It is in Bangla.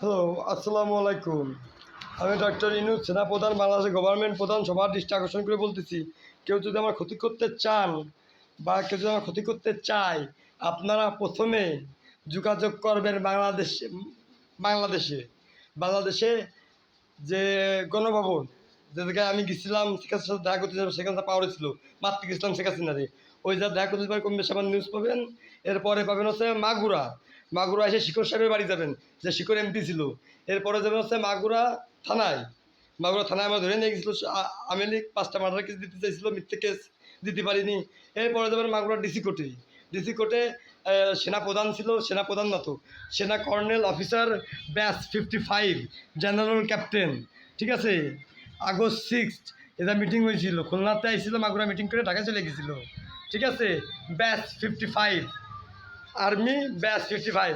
হ্যালো, আসসালামু আলাইকুম। আমি ডক্টর ইনুস, সেনাপ্রধান, বাংলাদেশের গভর্নমেন্ট প্রধান, সবার দৃষ্টি আকর্ষণ করে বলতেছি, কেউ যদি আমার ক্ষতি করতে চান বা কেউ যদি আমার ক্ষতি করতে চায়, আপনারা প্রথমে যোগাযোগ করবেন বাংলাদেশে বাংলাদেশে যে গণভবন, যে জায়গায় আমি গেছিলাম শেখ হাসিনার সাথে দেখা করতে যাবো, সেখানে পাওয়ার ছিল মাতৃ গেছিলাম শেখ হাসিনারে, ওই যা দেখা করতে পারে কম বেশি আমার নিউজ পাবেন। এরপরে পাবেন হচ্ছে মাগুরা এসে শিকড় সাহেবের বাড়ি যাবেন, যে শিকড় এমপি ছিল। এরপরে যাবেন হচ্ছে মাগুরা থানায় আমরা ধরে নিয়ে গেছিলো আওয়ামী লীগ, 5টা মার্ডার কেস দিতে চাইছিল, মিথ্যে কেস দিতে পারিনি। এরপরে যাবেন মাগুরা ডিসি কোর্টে সেনাপ্রধান ছিল, সেনাপ্রধান না তো সেনা কর্নেল অফিসার ব্যাস 55 জেনারেল ক্যাপ্টেন, ঠিক আছে। আগস্ট 6 এটা মিটিং হয়েছিল, খুলনাতে আইছিল, মাগুরা মিটিং করে ঢাকা চলে গেছিলো, ঠিক আছে। ব্যাস 55 আর্মি, ব্যাস 55।